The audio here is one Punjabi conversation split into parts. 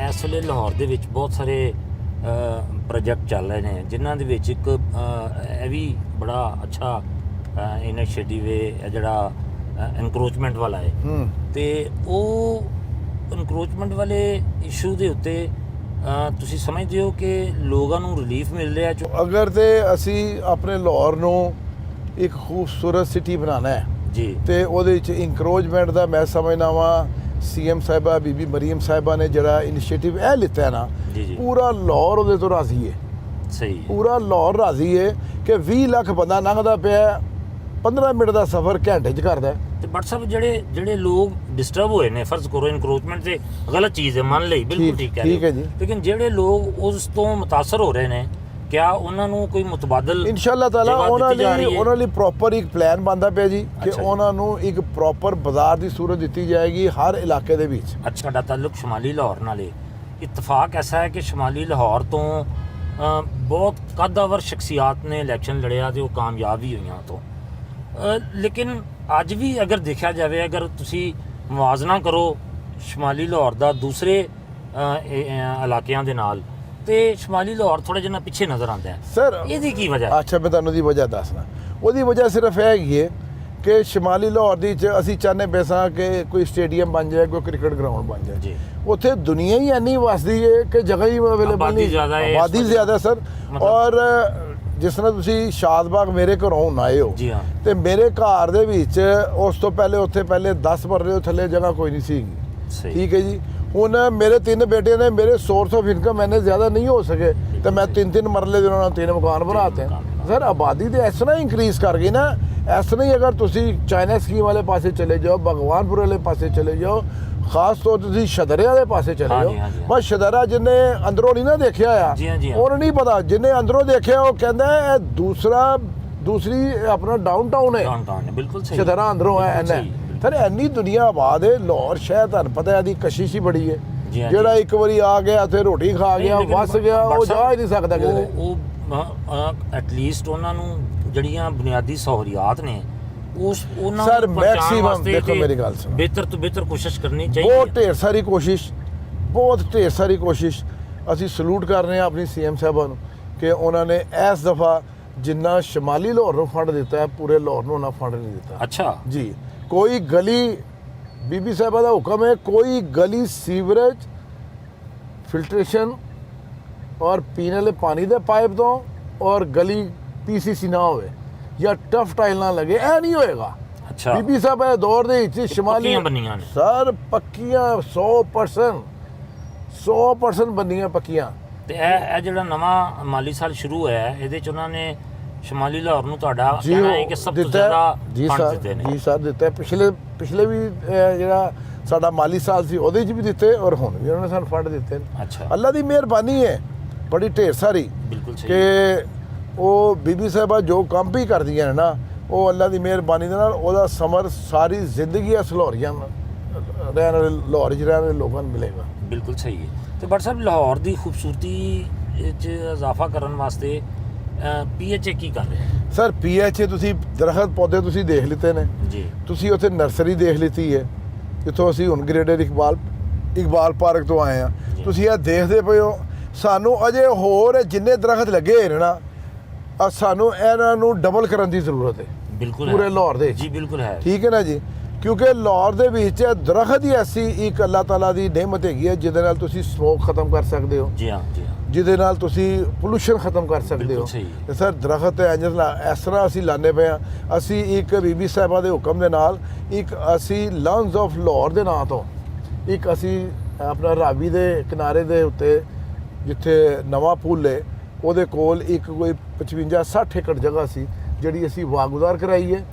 ਇਸ ਵੇਲੇ ਲਾਹੌਰ ਦੇ ਵਿੱਚ ਬਹੁਤ ਸਾਰੇ ਪ੍ਰੋਜੈਕਟ ਚੱਲ ਰਹੇ ਨੇ, ਜਿਨ੍ਹਾਂ ਦੇ ਵਿੱਚ ਇੱਕ ਇਹ ਵੀ ਬੜਾ ਅੱਛਾ ਇਨੀਸ਼ੀਏਟਿਵ ਹੈ, ਇਹ ਜਿਹੜਾ ਇਨਕਰੋਚਮੈਂਟ ਵਾਲਾ ਹੈ। ਤੇ ਉਹ ਇਨਕਰੋਚਮੈਂਟ ਵਾਲੇ ਇਸ਼ੂ ਦੇ ਉੱਤੇ ਤੁਸੀਂ ਸਮਝਦੇ ਹੋ ਕਿ ਲੋਕਾਂ ਨੂੰ ਰਿਲੀਫ ਮਿਲ ਰਿਹਾ? ਅਗਰ ਤੇ ਅਸੀਂ ਆਪਣੇ ਲਾਹੌਰ ਨੂੰ ਇੱਕ ਖੂਬਸੂਰਤ ਸਿਟੀ ਬਣਾਉਣਾ ਹੈ ਜੀ, ਤੇ ਉਹਦੇ ਵਿੱਚ ਇਨਕਰੋਚਮੈਂਟ ਦਾ ਮੈਂ ਸਮਝਦਾ ਵਾਂ CM ਸਾਹਿਬਾ ਬੀਬੀ ਮਰੀਮ ਸਾਹਿਬਾ ਨੇ ਜਿਹੜਾ ਇਨੀਸ਼ੀਏਟਿਵ ਇਹ ਲਿੱਤਾ ਹੈ ਨਾ, ਪੂਰਾ ਲਾਹੌਰ ਉਹਦੇ ਤੋਂ ਰਾਜ਼ੀ ਹੈ। ਸਹੀ, ਪੂਰਾ ਲਾਹੌਰ ਰਾਜ਼ੀ ਹੈ ਕਿ 20 ਲੱਖ ਬੰਦਾ ਲੰਘਦਾ ਪਿਆ, 15 ਮਿੰਟ ਦਾ ਸਫ਼ਰ ਘੰਟੇ 'ਚ ਕਰਦਾ। ਤੇ ਬਟ ਸਾਹਿਬ ਜਿਹੜੇ ਲੋਕ ਡਿਸਟਰਬ ਹੋਏ ਨੇ, ਫਰਜ਼ ਕਰੋ ਇਨਕਰੋਚਮੈਂਟ ਤੇ ਗਲਤ ਚੀਜ਼ ਹੈ, ਮੰਨ ਲਈ, ਬਿਲਕੁਲ ਠੀਕ ਹੈ ਜੀ, ਲੇਕਿਨ ਜਿਹੜੇ ਲੋਕ ਉਸ ਤੋਂ ਮੁਤਾਸਰ ਹੋ ਰਹੇ ਨੇ, ਕਿਆ ਉਹਨਾਂ ਨੂੰ ਕੋਈ ਮੁਤਬਾਦਲ ਇਨਸ਼ਾਅੱਲਾ ਤਾਲਾ ਉਹਨਾਂ ਲਈ ਪ੍ਰੋਪਰ ਇੱਕ ਪਲਾਨ ਬਣਦਾ ਪਿਆ ਜੀ ਕਿ ਉਹਨਾਂ ਨੂੰ ਇੱਕ ਪ੍ਰੋਪਰ ਬਾਜ਼ਾਰ ਦੀ ਸੂਰਤ ਦਿੱਤੀ ਜਾਏਗੀ ਹਰ ਇਲਾਕੇ ਦੇ ਵਿੱਚ। ਅੱਛਾ, ਸਾਡਾ ਤਾਲੁਕ ਸ਼ਮਾਲੀ ਲਾਹੌਰ ਨਾਲ ਹੈ। ਇਤਫਾਕ ਐਸਾ ਹੈ ਕਿ ਸ਼ਮਾਲੀ ਲਾਹੌਰ ਤੋਂ ਬਹੁਤ ਕੱਦਾਵਰ ਸ਼ਖਸੀਅਤ ਨੇ ਇਲੈਕਸ਼ਨ ਲੜਿਆ ਤੇ ਉਹ ਕਾਮਯਾਬ ਵੀ ਹੋਈਆਂ ਤੋਂ, ਲੇਕਿਨ ਅੱਜ ਵੀ ਅਗਰ ਦੇਖਿਆ ਜਾਵੇ, ਅਗਰ ਤੁਸੀਂ ਮੁਆਜ਼ਨਾ ਕਰੋ ਸ਼ਮਾਲੀ ਲਾਹੌਰ ਦਾ ਦੂਸਰੇ ਇਲਾਕਿਆਂ ਦੇ ਨਾਲ, ਤੇ ਸ਼ਮਾਲੀ ਲਾਹੌਰ ਥੋੜਾ ਜਿਹਾ ਪਿੱਛੇ ਨਜ਼ਰ ਆਉਂਦਾ ਹੈ। ਸਰ ਇਹਦੀ ਕੀ ਵਜ੍ਹਾ? ਅੱਛਾ, ਮੈਂ ਤੁਹਾਨੂੰ ਉਹਦੀ ਵਜ੍ਹਾ ਦੱਸਣਾ। ਉਹਦੀ ਵਜ੍ਹਾ ਸਿਰਫ ਇਹ ਹੈਗੀ ਹੈ ਕਿ ਸ਼ਮਾਲੀ ਲਾਹੌਰ ਦੀ ਅਸੀਂ ਚਾਹੁੰਦੇ ਪਏ ਸਾਂ ਕਿ ਕੋਈ ਸਟੇਡੀਅਮ ਬਣ ਜਾਏ, ਕੋਈ ਕ੍ਰਿਕਟ ਗਰਾਊਂਡ ਬਣ ਜਾਏ ਜੀ। ਉੱਥੇ ਦੁਨੀਆ ਹੀ ਇੰਨੀ ਵਸਦੀ ਹੈ ਕਿ ਜਗ੍ਹਾ ਹੀ ਅਵੇਲੇਬਲ ਨਹੀਂ, ਆਬਾਦੀ ਜ਼ਿਆਦਾ ਸਰ। ਔਰ ਜਿਸ ਤਰ੍ਹਾਂ ਤੁਸੀਂ ਸ਼ਾਦਬਾਗ ਮੇਰੇ ਘਰੋਂ ਹੁਣ ਆਏ ਹੋ, ਜੀ ਹਾਂ, ਤੇ ਮੇਰੇ ਘਰ ਦੇ ਵਿੱਚ ਉਸ ਤੋਂ ਪਹਿਲੇ ਉੱਥੇ ਪਹਿਲੇ 10 ਮਰਲੇ ਤੋਂ ਥੱਲੇ ਜਗ੍ਹਾ ਕੋਈ ਨਹੀਂ ਸੀਗੀ। ਠੀਕ ਹੈ ਜੀ। ਹੁਣ ਮੇਰੇ 3 ਬੇਟੇ ਨੇ, ਮੇਰੇ ਸੋਰਸ ਆਫ ਇਨਕਮ ਇੰਨੇ ਜ਼ਿਆਦਾ ਨਹੀਂ ਹੋ ਸਕੇ, ਤੇ ਮੈਂ 3-3 ਮਰਲੇ ਦੇ ਉਹਨਾਂ 3 ਮਕਾਨ ਬਣਾਤੇ। ਸਰ ਆਬਾਦੀ ਤੇ ਇਸ ਤਰ੍ਹਾਂ ਇੰਕਰੀਜ਼ ਕਰ ਗਈ ਨਾ, ਇਸ ਤਰ੍ਹਾਂ ਹੀ ਅਗਰ ਤੁਸੀਂ ਚਾਈਨਾ ਸਕੀਮ ਵਾਲੇ ਪਾਸੇ ਚਲੇ ਜਾਓ, ਭਗਵਾਨਪੁਰ ਵਾਲੇ ਪਾਸੇ ਚਲੇ ਜਾਓ, ਖਾਸ ਤੌਰ ਤੇ ਤੁਸੀਂ ਸ਼ਦਰੇ ਵਾਲੇ ਪਾਸੇ ਚਲੇ ਜਾਓ, ਬਸ ਸ਼ਦਰਾ ਜਿਹਨੇ ਅੰਦਰੋਂ ਨਹੀਂ ਨਾ ਦੇਖਿਆ ਆ, ਉਹਨੂੰ ਨਹੀਂ ਪਤਾ। ਜਿਹਨੇ ਅੰਦਰੋਂ ਦੇਖਿਆ ਉਹ ਕਹਿੰਦਾ ਇਹ ਦੂਸਰੀ ਆਪਣਾ ਡਾਊਨਟਾਊਨ ਹੈ, ਬਿਲਕੁਲ ਸਹੀ, ਸ਼ਦਰਾ ਅੰਦਰੋਂ ਹੈ। ਸਰ ਇੰਨੀ ਦੁਨੀਆ ਆਬਾਦ ਹੈ ਲਾਹੌਰ ਸ਼ਹਿਰ, ਤੁਹਾਨੂੰ ਪਤਾ ਇਹਦੀ ਕਸ਼ਿਸ਼ ਹੀ ਬੜੀ ਹੈ। ਜਿਹੜਾ ਇੱਕ ਵਾਰੀ ਆ ਗਿਆ ਤੇ ਰੋਟੀ ਖਾ ਗਿਆ, ਵਸ ਗਿਆ, ਉਹ ਜਾ ਹੀ ਨਹੀਂ ਸਕਦਾ ਕਿਤੇ। ਉਹ ਐਟਲੀਸਟ ਉਹਨਾਂ ਨੂੰ ਜਿਹੜੀਆਂ ਬੁਨਿਆਦੀ ਸਹੂਲੀਅਤ ਨੇ ਉਹਨਾਂ ਸਰ ਮੈਕਸਿਮਮ ਦੇਖੋ, ਮੇਰੀ ਗੱਲ ਸੁਣੋ, ਬਿਹਤਰ ਤੋਂ ਬਿਹਤਰ ਕੋਸ਼ਿਸ਼ ਕਰਨੀ ਚਾਹੀਦੀ। ਬਹੁਤ ਢੇਰ ਸਾਰੀ ਕੋਸ਼ਿਸ਼ ਅਸੀਂ ਸਲੂਟ ਕਰ ਰਹੇ ਹਾਂ ਆਪਣੀ CM ਸਾਹਿਬਾਂ ਨੂੰ ਕਿ ਉਹਨਾਂ ਨੇ ਇਸ ਦਫਾ ਜਿੰਨਾ ਸ਼ਮਾਲੀ ਲਾਹੌਰ ਨੂੰ ਫੰਡ ਦਿੱਤਾ ਹੈ, ਪੂਰੇ ਲਾਹੌਰ ਨੂੰ ਉਹਨਾਂ ਫੰਡ ਨਹੀਂ ਦਿੱਤਾ। ਅੱਛਾ ਜੀ। ਕੋਈ ਗਲੀ, ਬੀਬੀ ਸਾਹਿਬਾ ਦਾ ਹੁਕਮ ਹੈ, ਕੋਈ ਗਲੀ ਸੀਵਰੇਜ, ਫਿਲਟਰੇਸ਼ਨ ਔਰ ਪੀਣ ਵਾਲੇ ਪਾਣੀ ਦੇ ਪਾਈਪ ਤੋਂ ਔਰ ਗਲੀ PCC ਨਾ ਹੋਵੇ ਜਾਂ ਟਫ ਟਾਈਲ ਨਾ ਲੱਗੇ, ਇਹ ਨਹੀਂ ਹੋਏਗਾ। ਅੱਛਾ, ਬੀਬੀ ਸਾਹਿਬ ਇਹ ਦੌਰ ਦੇ ਵਿੱਚ ਸ਼ਮਾਲੀ ਸਰ ਪੱਕੀਆਂ 100% ਬੰਦੀਆਂ ਪੱਕੀਆਂ। ਤੇ ਇਹ ਜਿਹੜਾ ਨਵਾਂ ਮਾਲੀ ਸਾਲ ਸ਼ੁਰੂ ਹੋਇਆ, ਇਹਦੇ ਚ ਉਹਨਾਂ ਨੇ ਸ਼ਮਾਲੀ ਲਾਹੌਰ ਨੂੰ ਤੁਹਾਡਾ ਕਹਿਣਾ ਹੈ ਕਿ ਸਭ ਤੋਂ ਜ਼ਿਆਦਾ ਫੰਡ ਦਿੱਤੇ ਨੇ? ਜੀ ਸਰ ਦਿੱਤਾ। ਪਿਛਲੇ ਵੀ ਜਿਹੜਾ ਸਾਡਾ ਮਾਲੀ ਸਾਲ ਸੀ ਉਹਦੇ 'ਚ ਵੀ ਦਿੱਤੇ, ਔਰ ਹੁਣ ਵੀ ਉਹਨਾਂ ਨੇ ਸਾਨੂੰ ਫੰਡ ਦਿੱਤੇ। ਅੱਛਾ, ਅੱਲਾ ਦੀ ਮਿਹਰਬਾਨੀ ਹੈ ਬੜੀ ਢੇਰ ਸਾਰੀ, ਬਿਲਕੁਲ ਸਹੀ, ਕਿ ਉਹ ਬੀਬੀ ਸਾਹਿਬਾ ਜੋ ਕੰਮ ਵੀ ਕਰਦੀਆਂ ਨੇ ਨਾ, ਉਹ ਅੱਲਾ ਦੀ ਮਿਹਰਬਾਨੀ ਦੇ ਨਾਲ ਉਹਦਾ ਸਮਰ ਸਾਰੀ ਜ਼ਿੰਦਗੀ ਇਸ ਲਾਹੌਰੀਆਂ ਰਹਿਣ ਵਾਲੇ, ਲਾਹੌਰ 'ਚ ਰਹਿਣ ਵਾਲੇ ਲੋਕਾਂ ਨੂੰ ਮਿਲੇਗਾ। ਬਿਲਕੁਲ ਸਹੀ ਹੈ। ਤੇ ਬਟ ਸਾਹਿਬ ਲਾਹੌਰ ਦੀ ਖੂਬਸੂਰਤੀ 'ਚ ਇਜ਼ਾਫਾ ਕਰਨ ਵਾਸਤੇ PHA ਕੀ ਕਰ ਰਿਹਾ? ਸਰ PHA ਤੁਸੀਂ ਦਰਖਤ ਪੌਦੇ ਤੁਸੀਂ ਦੇਖ ਲਿੱਤੇ ਨੇ ਜੀ, ਤੁਸੀਂ ਉੱਥੇ ਨਰਸਰੀ ਦੇਖ ਲਿੱਤੀ ਹੈ, ਜਿੱਥੋਂ ਅਸੀਂ ਹੁਣ ਗ੍ਰੇਡਰ ਇਕਬਾਲ ਪਾਰਕ ਤੋਂ ਆਏ ਹਾਂ। ਤੁਸੀਂ ਇਹ ਦੇਖਦੇ ਪਏ ਹੋ, ਸਾਨੂੰ ਅਜੇ ਹੋਰ ਜਿੰਨੇ ਦਰਖਤ ਲੱਗੇ ਹੋਏ ਨੇ ਨਾ, ਸਾਨੂੰ ਇਹਨਾਂ ਨੂੰ ਡਬਲ ਕਰਨ ਦੀ ਜ਼ਰੂਰਤ ਹੈ। ਬਿਲਕੁਲ, ਪੂਰੇ ਲਾਹੌਰ ਦੇ ਜੀ, ਬਿਲਕੁਲ ਹੈ। ਠੀਕ ਹੈ ਨਾ ਜੀ, ਕਿਉਂਕਿ ਲਾਹੌਰ ਦੇ ਵਿੱਚ ਦਰਖਤ ਹੀ ਐਸੀ ਇੱਕ ਅੱਲਾਹ ਤਾਲਾ ਦੀ ਨਿਹਮਤ ਹੈਗੀ ਹੈ ਜਿਹਦੇ ਨਾਲ ਤੁਸੀਂ ਸਮੋਕ ਖਤਮ ਕਰ ਸਕਦੇ ਹੋ। ਜੀ ਹਾਂ, ਜੀ ਹਾਂ, ਜਿਹਦੇ ਨਾਲ ਤੁਸੀਂ ਪੋਲੂਸ਼ਨ ਖਤਮ ਕਰ ਸਕਦੇ ਹੋ। ਤੇ ਸਰ ਦਰਖਤ ਇਸ ਤਰ੍ਹਾਂ ਅਸੀਂ ਲਾਉਂਦੇ ਪਏ ਹਾਂ। ਅਸੀਂ ਇੱਕ ਬੀਬੀ ਸਾਹਿਬਾ ਦੇ ਹੁਕਮ ਦੇ ਨਾਲ ਇੱਕ ਅਸੀਂ ਲੰਗਸ ਆਫ ਲਾਹੌਰ ਦੇ ਨਾਂ ਤੋਂ ਇੱਕ ਅਸੀਂ ਆਪਣਾ ਰਾਵੀ ਦੇ ਕਿਨਾਰੇ ਦੇ ਉੱਤੇ, ਜਿੱਥੇ ਨਵਾਂ ਪੁੱਲ ਹੈ ਉਹਦੇ ਕੋਲ ਇੱਕ ਕੋਈ 55-60 ਏਕੜ ਜਗ੍ਹਾ ਸੀ ਜਿਹੜੀ ਅਸੀਂ ਵਾਗੁਜ਼ਾਰ ਕਰਾਈ ਹੈ।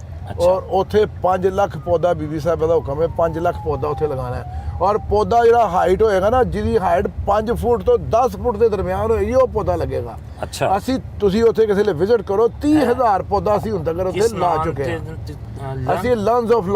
ਔਰ ਉੱਥੇ 5 ਲੱਖ ਪੌਦਾ, ਬੀਬੀ ਸਾਹਿਬ ਦਾ ਹੁਕਮ ਹੈ 5 ਲੱਖ ਪੌਦਾ ਉੱਥੇ ਲਗਾਉਣਾ ਹੈ। ਔਰ ਪੌਦਾ ਜਿਹੜਾ ਹਾਈਟ ਹੋਏਗਾ ਨਾ, ਜਿਹਦੀ ਹਾਈਟ 5 ਫੁੱਟ ਤੋਂ 10 ਫੁੱਟ ਦੇ ਦਰਮਿਆਨ ਹੋਏਗੀ, ਉਹ ਪੌਦਾ ਲੱਗੇਗਾ। ਅੱਛਾ, ਤੁਸੀਂ ਉੱਥੇ ਕਿਸੇ ਲਈ ਵਿਜ਼ਿਟ ਕਰੋ, 30,000 ਪੌਦਾ ਅਸੀਂ ਹੁਣ ਤੱਕ ਉੱਥੇ ਲਾ ਚੁੱਕੇ ਹਾਂ। ਅਸੀਂ ਲੰਗਸ ਆਫ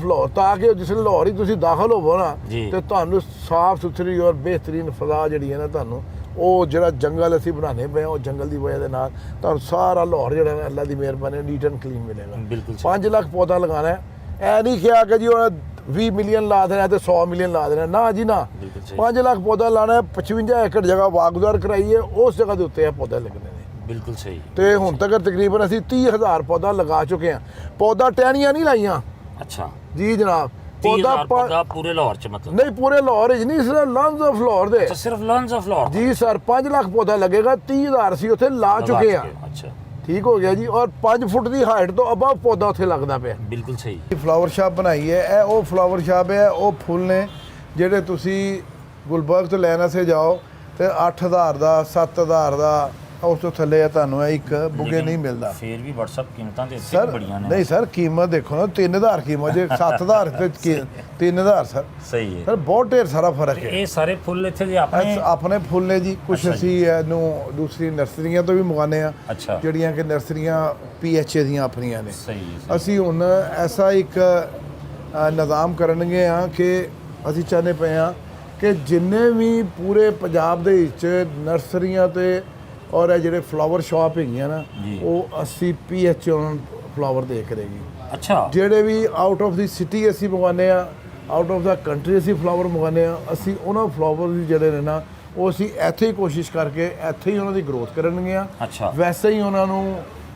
ਲਾਹੌਰ, ਤਾਂ ਕਿ ਜਿਸ ਲਾਹੌਰ ਹੀ ਤੁਸੀਂ ਦਾਖਲ ਹੋਵੋ ਨਾ, ਤੇ ਤੁਹਾਨੂੰ ਸਾਫ਼ ਸੁਥਰੀ ਔਰ ਬਿਹਤਰੀਨ ਫਜ਼ਾ ਜਿਹੜੀ ਹੈ ਨਾ, ਤੁਹਾਨੂੰ ਉਹ ਜਿਹੜਾ ਜੰਗਲ ਅਸੀਂ ਬਣਾਉਂਦੇ ਪਏ, ਉਹ ਜੰਗਲ ਦੀ ਵਜ੍ਹਾ ਦੇ ਨਾਲ ਤੁਹਾਨੂੰ ਸਾਰਾ ਲਾਹੌਰ ਜਿਹੜਾ ਅੱਲਾ ਦੀ ਮਿਹਰਬਾਨੀ ਨੀਟ ਐਂਡ ਕਲੀਨ ਮਿਲੇਗਾ। 5 ਲੱਖ ਪੌਦਾ ਲਗਾਉਣਾ ਹੈ। ਐ ਨਹੀਂ ਕਿਹਾ ਕਿ ਜੀ ਉਹ 20 ਮਿਲੀਅਨ ਲਾ ਦੇਣਾ ਤੇ 100 ਮਿਲੀਅਨ ਲਾ ਦੇਣਾ, ਨਾ ਜੀ ਨਾ। ਬਿਲਕੁਲ ਸਹੀ। 5 ਲੱਖ ਪੌਦਾ ਲਾਣਾ ਹੈ, 55 ਏਕੜ ਜਗ੍ਹਾ ਵਾਗੁਜ਼ਾਰ ਕਰਾਈ ਹੈ, ਉਸ ਜਗ੍ਹਾ ਦੇ ਉੱਤੇ ਇਹ ਪੌਦੇ ਲੱਗਣੇ ਨੇ। ਬਿਲਕੁਲ ਸਹੀ। ਤੇ ਹੁਣ ਤੱਕ ਤਕਰੀਬਨ ਅਸੀਂ 30,000 ਪੌਦਾ ਲਗਾ ਚੁੱਕੇ ਹਾਂ। ਪੌਦਾ ਟਹਿਣੀਆਂ ਨਹੀਂ ਲਾਈਆਂ ਅੱਛਾ ਜੀ ਜਨਾਬ। 30,000 ਪੌਦਾ ਪੂਰੇ ਲਾਹੌਰ ਚ ਮਤਲਬ? ਨਹੀਂ, ਪੂਰੇ ਲਾਹੌਰ ਚ ਨਹੀਂ, ਸਿਰਫ ਲੰਸ ਆਫ ਲਾਹੌਰ ਦੇ। ਅੱਛਾ, ਸਿਰਫ ਲੰਸ ਆਫ ਲਾਹੌਰ ਜੀ ਸਰ, 5 ਲੱਖ ਪੌਦਾ ਲੱਗੇਗਾ, 30,000 ਸੀ ਉੱਥੇ ਲਾ ਚੁੱਕੇ ਆ। ਅੱਛਾ, ਠੀਕ ਹੋ ਗਿਆ ਜੀ। ਔਰ 5 ਫੁੱਟ ਦੀ ਹਾਈਟ ਤੋਂ ਅਬਵ ਪੌਦਾ ਉੱਥੇ ਲੱਗਦਾ ਪਿਆ। ਬਿਲਕੁਲ ਸਹੀ। ਫਲਾਵਰ ਸ਼ਾਪ ਬਣਾਈ ਹੈ, ਇਹ ਉਹ ਫਲਾਵਰ ਸ਼ਾਪ ਹੈ, ਉਹ ਫੁੱਲ ਨੇ ਜਿਹੜੇ ਤੁਸੀਂ ਗੁਲਬਰਗ ਤੋਂ ਲੈਣ ਵਾਸਤੇ ਜਾਓ ਤੇ 8,000 ਦਾ 7,000 ਦਾ, ਉਸ ਤੋਂ ਥੱਲੇ ਤੁਹਾਨੂੰ ਇਹ ਇੱਕ ਬੁਗੇ ਨਹੀਂ ਮਿਲਦਾ। ਫੇਰ ਵੀ WhatsApp ਕੀਮਤਾਂ ਦੇ ਇੱਥੇ ਸਰ ਵੀ ਬੜੀਆਂ ਨੇ। ਨਹੀਂ ਸਰ, ਕੀਮਤ ਦੇਖੋ ਨਾ, 3,000 ਕੀਮਤ ਜੇ 7,000 ਤੇ 3,000 ਸਰ। ਸਹੀ ਹੈ ਸਰ ਬਹੁਤ ਢੇਰ ਸਾਰਾ ਫਰਕ ਹੈ। ਇਹ ਸਾਰੇ ਫੁੱਲ ਇੱਥੇ ਦੇ ਆਪਣੇ ਆਪਣੇ ਫੁੱਲ ਨੇ ਜੀ। ਕੁਝ ਅੱਛਾ ਜੀ। ਅਸੀਂ ਇਹਨੂੰ ਦੂਸਰੀ ਨਰਸਰੀਆਂ ਤੋਂ ਵੀ ਮੰਗਾਉਂਦੇ ਆ, ਅੱਛਾ। ਜਿਹੜੀਆਂ ਕਿ ਨਰਸਰੀਆਂ PHA ਦੀਆਂ ਆਪਣੀਆਂ ਨੇ। ਸਹੀ ਹੈ। ਅਸੀਂ ਹੁਣ ਐਸਾ ਇੱਕ ਨਿਜ਼ਾਮ ਕਰਨਗੇ ਆ ਕਿ ਅਸੀਂ ਚਾਹੁੰਦੇ ਪਏ ਆ ਕਿ ਜਿੰਨੇ ਵੀ ਪੂਰੇ ਪੰਜਾਬ ਦੇ ਵਿੱਚ ਨਰਸਰੀਆਂ ਤੇ ਔਰ ਇਹ ਜਿਹੜੇ ਫਲਾਵਰ ਸ਼ਾਪ ਹੈਗੀਆਂ ਨਾ, ਜੀ। ਉਹ ਅਸੀਂ PHA ਫਲਾਵਰ ਦੇ ਕਰੇਗੀ। ਅੱਛਾ, ਜਿਹੜੇ ਵੀ ਆਊਟ ਆਫ ਦੀ ਸਿਟੀ ਅਸੀਂ ਮੰਗਵਾਉਂਦੇ ਆ, ਆਊਟ ਆਫ ਦਾ ਕੰਟਰੀ ਅਸੀਂ ਫਲਾਵਰ ਮੰਗਵਾਉਂਦੇ ਆ, ਅਸੀਂ ਉਹਨਾਂ ਫਲਾਵਰ ਵੀ ਜਿਹੜੇ ਨੇ ਨਾ, ਉਹ ਅਸੀਂ ਇੱਥੇ ਹੀ ਕੋਸ਼ਿਸ਼ ਕਰਕੇ ਇੱਥੇ ਹੀ ਉਹਨਾਂ ਦੀ ਗਰੋਥ ਕਰਨਗੇ ਆ। ਅੱਛਾ। ਵੈਸੇ ਹੀ ਉਹਨਾਂ ਨੂੰ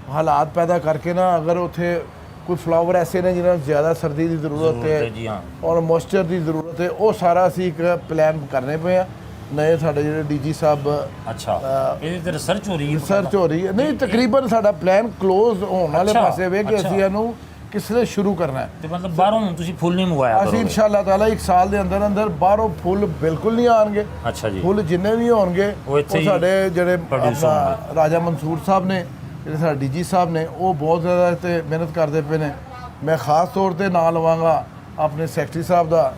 ਹਾਲਾਤ ਪੈਦਾ ਕਰਕੇ ਨਾ, ਅਗਰ ਉੱਥੇ ਕੋਈ ਫਲਾਵਰ ਐਸੇ ਨੇ ਜਿਨ੍ਹਾਂ ਨੂੰ ਜ਼ਿਆਦਾ ਸਰਦੀ ਦੀ ਜ਼ਰੂਰਤ ਹੈ ਜੀ ਹਾਂ, ਔਰ ਮੋਇਸਚਰ ਦੀ ਜ਼ਰੂਰਤ ਹੈ, ਉਹ ਸਾਰਾ ਅਸੀਂ ਇੱਕ ਪਲਾਨ ਕਰਨੇ ਪਏ ਆ। ਨਏ ਸਾਡੇ ਜਿਹੜੇ DG ਸਾਹਿਬ ਅੱਛਾ, ਇਹਦੀ ਤੇ ਰਿਸਰਚ ਹੋ ਰਹੀ ਹੈ? ਰਿਸਰਚ ਹੋ ਰਹੀ ਹੈ। ਨਹੀਂ, ਤਕਰੀਬਨ ਸਾਡਾ ਪਲਾਨ ਕਲੋਜ਼ ਹੋਣ ਵਾਲੇ ਅੱਛਾ, ਪਾਸੇ ਵੇ ਕਿ ਅੱਛਾ। ਅਸੀਂ ਇਹਨੂੰ ਕਿਸ ਲਈ ਸ਼ੁਰੂ ਕਰਨਾ ਹੈ। ਤੇ ਮਤਲਬ ਬਾਹਰੋਂ ਹੁਣ ਤੁਸੀਂ ਫੁੱਲ ਨਹੀਂ ਮੰਗਵਾਇਆ ਅਸੀਂ ਕਰੋਗੇ? ਇਨਸ਼ਾਅੱਲਾ ਤਾਲਾ 1 ਸਾਲ ਦੇ ਅੰਦਰ ਅੰਦਰ ਬਾਹਰੋਂ ਫੁੱਲ ਬਿਲਕੁਲ ਨਹੀਂ ਆਣਗੇ। ਅੱਛਾ ਜੀ। ਫੁੱਲ ਜਿੰਨੇ ਵੀ ਹੋਣਗੇ ਉਹ ਇੱਥੇ ਉਹ ਹੀ ਸਾਡੇ ਜਿਹੜੇ produce ਆਪਣਾ ਰਾਜਾ ਮਨਸੂਰ ਸਾਹਿਬ ਨੇ, ਜਿਹੜੇ ਸਾਡੇ DG ਸਾਹਿਬ ਨੇ, ਉਹ ਬਹੁਤ ਜ਼ਿਆਦਾ ਤੇ ਮਿਹਨਤ ਕਰਦੇ ਪਏ ਨੇ। ਮੈਂ ਖਾਸ ਤੌਰ ਤੇ ਨਾਂ ਲਵਾਂਗਾ ਆਪਣੇ ਸੈਕਟਰੀ ਸਾਹਿਬ ਦਾ,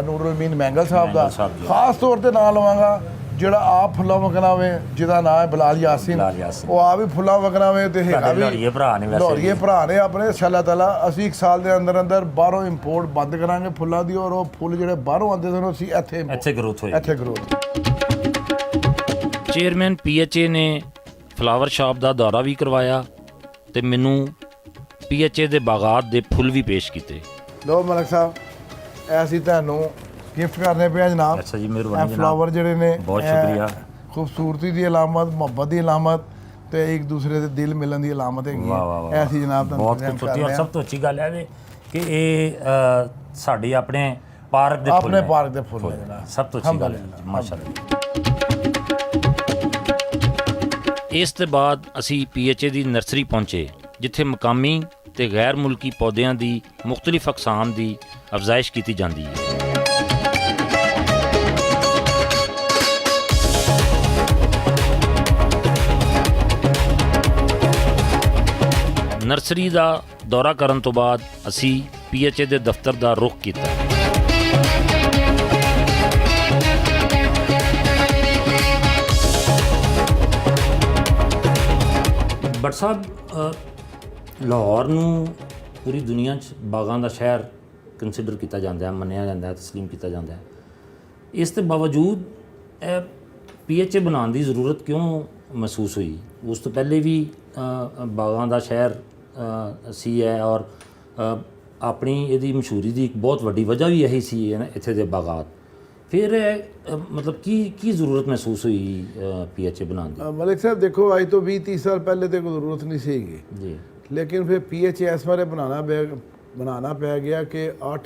ਨੂਰੁਲ ਅਮੀਨ ਮੈਂਗਲ ਸਾਹਿਬ ਦਾ। ਮੈਂਗਲ ਸਾਹਿਬ ਜੀ। ਖਾਸ ਤੌਰ ਤੇ ਨਾਂ ਲਵਾਂਗਾ ਜਿਹੜਾ ਆਪ ਫੁੱਲਾਂ ਵਗਣਾ ਵੇ, ਜਿਹਦਾ ਨਾਮ ਹੈ ਬਲਾਲ ਯਾਸੀਨ। ਬਲਾਲ ਯਾਸੀਨ। ਉਹ ਆਪ ਵੀ ਫੁੱਲਾਂ ਵਗਣਾ ਵੇ ਤੇ ਹੈਗਾ ਵੀ ਲਾਹੌਰੀਏ ਭਰਾ ਨੇ ਵੈਸੇ ਲਾਹੌਰੀਏ ਭਰਾ ਨੇ ਆਪਣੇ। ਇਨਸ਼ਾਅੱਲਾ ਤਾਲਾ ਅਸੀਂ 1 ਸਾਲ ਦੇ ਅੰਦਰ ਅੰਦਰ ਬਾਹਰੋਂ ਇੰਪੋਰਟ ਬੰਦ ਕਰਾਂਗੇ ਫੁੱਲਾਂ ਦੀ, ਔਰ ਉਹ ਫੁੱਲ ਜਿਹੜੇ ਬਾਹਰੋਂ ਆਉਂਦੇ ਸਨ ਅਸੀਂ ਇੱਥੇ ਗਰੋਥ ਹੋਏਗੀ। ਇੱਥੇ ਗਰੋਥ। ਚੇਅਰਮੈਨ PHA ਨੇ ਫਲਾਵਰ ਸ਼ਾਪ ਦਾ ਦੌਰਾ ਵੀ ਕਰਵਾਇਆ ਤੇ ਮੈਨੂੰ PHA ਦੇ ਬਾਗਾਤ ਦੇ ਫੁੱਲ ਵੀ ਪੇਸ਼ ਕੀਤੇ। ਲੋ ਮਲਕ ਸਾਹਿਬ, ਇਹ ਅਸੀਂ ਤੁਹਾਨੂੰ ਗਿਫਟ ਕਰਨੇ ਪਿਆ ਜਨਾਬ। ਅੱਛਾ ਜੀ, ਮਿਹਰਬਾਨੀ ਇਹ ਫਲਾਵਰ ਜਿਹੜੇ ਨੇ, ਬਹੁਤ ਇਹ ਸ਼ੁਕਰੀਆ। ਖੂਬਸੂਰਤੀ ਦੀ ਅਲਾਮਤ, ਮੁਹੱਬਤ ਦੀ ਅਲਾਮਤ ਤੇ ਇੱਕ ਦੂਸਰੇ ਦੇ ਦਿਲ ਮਿਲਣ ਦੀ ਅਲਾਮਤ ਹੈਗੀ ਵਾਹ ਵਾਹ ਹੈ। ਵਾਹ, ਇਹ ਅਸੀਂ ਜਨਾਬ ਤੁਹਾਨੂੰ ਬਹੁਤ present ਕਰ ਖੂਬਸੂਰਤੀ। ਔਰ ਰਹੇ ਸਭ ਤੋਂ ਅੱਛੀ ਗੱਲ ਹੈ ਵੀ ਕਿ ਇਹ ਸਾਡੇ ਆਪਣੇ ਪਾਰਕ ਦੇ ਹਾਂ। ਫੁੱਲ ਆਪਣੇ ਨੇ। ਪਾਰਕ ਦੇ ਫੁੱਲ ਨੇ ਜਨਾਬ। ਸਭ ਤੋਂ ਅੱਛੀ ਗੱਲ ਹੈ ਮਾਸ਼ਾਅੱਲਾ। ਇਸ ਤੋਂ ਬਾਅਦ ਅਸੀਂ PHA ਦੀ ਨਰਸਰੀ ਪਹੁੰਚੇ, ਜਿੱਥੇ ਮਕਾਮੀ ਤੇ ਗੈਰ ਮੁਲਕੀ ਪੌਦਿਆਂ ਦੀ ਮੁxtਲਿਫ ਅਕਸਾਮ ਦੀ ਅਫਜ਼ਾਇਸ਼ ਕੀਤੀ ਜਾਂਦੀ ਹੈ। ਨਰਸਰੀ ਦਾ ਦੌਰਾ ਕਰਨ ਤੋਂ ਬਾਅਦ ਅਸੀਂ PHA ਦੇ ਦਫ਼ਤਰ ਦਾ ਰੁਖ ਕੀਤਾ। ਬਟ ਸਾਹਿਬ, ਲਾਹੌਰ ਨੂੰ ਪੂਰੀ ਦੁਨੀਆ 'ਚ ਬਾਗਾਂ ਦਾ ਸ਼ਹਿਰ ਕੰਸੀਡਰ ਕੀਤਾ ਜਾਂਦਾ ਹੈ, ਮੰਨਿਆ ਜਾਂਦਾ ਹੈ, ਤਸਲੀਮ ਕੀਤਾ ਜਾਂਦਾ ਹੈ। ਇਸ ਦੇ ਬਾਵਜੂਦ ਇਹ PHA ਬਣਾਉਣ ਦੀ ਜ਼ਰੂਰਤ ਕਿਉਂ ਮਹਿਸੂਸ ਹੋਈ? ਉਸ ਤੋਂ ਪਹਿਲੇ ਵੀ ਬਾਗਾਂ ਦਾ ਸ਼ਹਿਰ ਸੀ ਹੈ, ਔਰ ਆਪਣੀ ਇਹਦੀ ਮਸ਼ਹੂਰੀ ਦੀ ਇੱਕ ਬਹੁਤ ਵੱਡੀ ਵਜ੍ਹਾ ਵੀ ਇਹੀ ਸੀ ਇੱਥੇ ਦੇ ਬਾਗਾਤ। ਫਿਰ ਮਤਲਬ ਕੀ ਜ਼ਰੂਰਤ ਮਹਿਸੂਸ ਹੋਈ PHA ਬਣਾਉਣ ਦੀ? ਮਲਿਕ ਸਾਹਿਬ ਦੇਖੋ, ਅੱਜ ਤੋਂ 20-30 ਸਾਲ ਪਹਿਲੇ ਤੇ ਕੋਈ ਜ਼ਰੂਰਤ ਨਹੀਂ ਸੀਗੀ ਜੀ, ਲੇਕਿਨ ਫਿਰ PHA ਇਸ ਬਾਰੇ ਬਣਾਉਣਾ ਪੈ ਗਿਆ ਕਿ 8